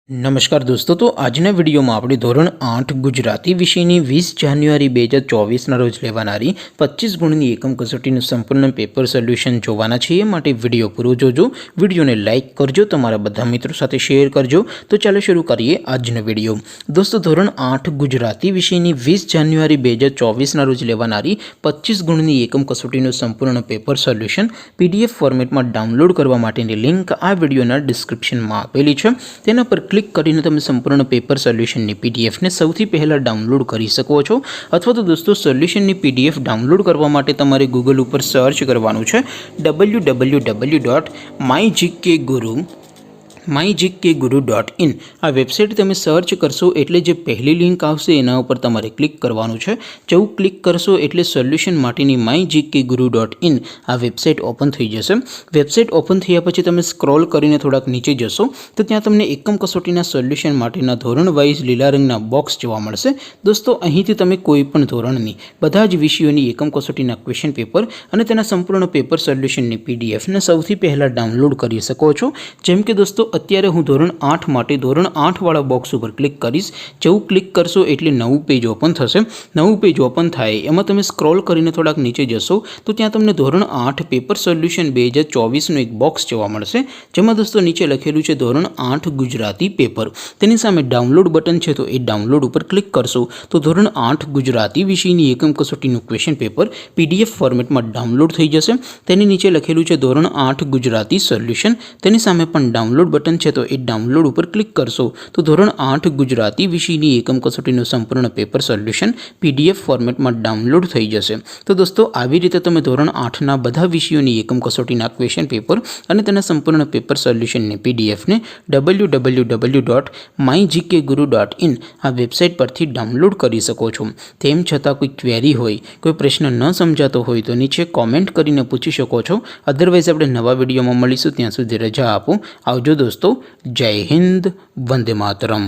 नमस्कार दोस्तों, तो આજના વિડીયોમાં આપણે ધોરણ 8 ગુજરાતી વિષયની 20 જાન્યુઆરી 2024ના રોજ લેવાનારી 25 ગુણની એકમ કસોટીનું સંપૂર્ણ પેપર સોલ્યુશન જોવાના છીએ। માટે વિડીયો પૂરો જોજો, વિડીયોને લાઇક કરજો, તમારા બધા મિત્રો સાથે શેર કરજો। તો ચાલો શરૂ કરીએ આજનો વિડીયો। દોસ્તો, ધોરણ 8 ગુજરાતી વિષયની 20 જાન્યુઆરી 2024ના રોજ લેવાનારી 25 ગુણની એકમ કસોટીનું સંપૂર્ણ પેપર સોલ્યુશન પીડીએફ ફોર્મેટમાં ડાઉનલોડ કરવા માટેની લિંક આ વિડીયોના ડિસ્ક્રિપ્શનમાં આપેલી છે। તેના પર ક્લિક કરીને તમે સંપૂર્ણ પેપર સોલ્યુશનની પીડીએફને સૌથી પહેલાં ડાઉનલોડ કરી શકો છો। અથવા તો દોસ્તો, સોલ્યુશનની પીડીએફ ડાઉનલોડ કરવા માટે તમારે ગૂગલ ઉપર સર્ચ કરવાનું છે www.mygkguru.in। આ વેબસાઇટ તમે સર્ચ કરશો એટલે જે પહેલી લિંક આવશે એના ઉપર તમારે ક્લિક કરવાનું છે। જેવું ક્લિક કરશો એટલે સોલ્યુશન માટેની mygkguru.in આ વેબસાઇટ ઓપન થઈ જશે। વેબસાઇટ ઓપન થયા પછી તમે સ્ક્રોલ કરીને થોડાક નીચે જશો તો ત્યાં તમને એકમ કસોટીના સોલ્યુશન માટેના ધોરણ વાઇઝ લીલા રંગના બોક્સ જોવા મળશે। દોસ્તો, અહીંથી તમે કોઈ પણ ધોરણની બધા જ વિષયોની એકમ કસોટીના ક્વેશ્ચન પેપર અને તેના સંપૂર્ણ પેપર સોલ્યુશનની પીડીએફને સૌથી પહેલાં ડાઉનલોડ કરી શકો છો। જેમ કે દોસ્તો, અત્યારે હું ધોરણ 8 માટે ધોરણ 8 વાળા બોક્સ ઉપર ક્લિક કરીશ। જેવું ક્લિક કરશો એટલે નવું પેજ ઓપન થશે। નવું પેજ ઓપન થાય એમાં તમે સ્ક્રોલ કરીને થોડાક નીચે જશો તો ત્યાં તમને ધોરણ 8 પેપર સોલ્યુશન 2024નું એક બોક્સ જોવા મળશે, જેમાં દોસ્તો નીચે લખેલું છે ધોરણ 8 ગુજરાતી પેપર। તેની સામે ડાઉનલોડ બટન છે, તો એ ડાઉનલોડ ઉપર ક્લિક કરશો તો ધોરણ 8 ગુજરાતી વિષયની એકમ કસોટીનું ક્વેશ્ચન પેપર પીડીએફ ફોર્મેટમાં ડાઉનલોડ થઈ જશે। તેની નીચે લખેલું છે ધોરણ 8 ગુજરાતી સોલ્યુશન, તેની સામે પણ ડાઉનલોડ બટન છે, તો એ ડાઉનલોડ ઉપર ક્લિક કરશો તો ધોરણ 8 ગુજરાતી વિષયની એકમ કસોટીનું સંપૂર્ણ પેપર સોલ્યુશન પીડીએફ ફોર્મેટમાં ડાઉનલોડ થઈ જશે। તો દોસ્તો, આવી રીતે તમે ધોરણ 8ના બધા વિષયોની એકમ કસોટીના ક્વેશ્ચન પેપર અને તેના સંપૂર્ણ પેપર સોલ્યુશનની પીડીએફને www.mygkguru.in આ વેબસાઇટ પરથી ડાઉનલોડ કરી શકો છો। તેમ છતાં કોઈ ક્વેરી હોય, કોઈ પ્રશ્ન ન સમજાતો હોય તો નીચે કોમેન્ટ કરીને પૂછી શકો છો। અધરવાઇઝ આપણે નવા વિડીયોમાં મળીશું, ત્યાં સુધી રજા આપો। આવજો દોસ્તો, જય હિન્દ, વંદે માતરમ।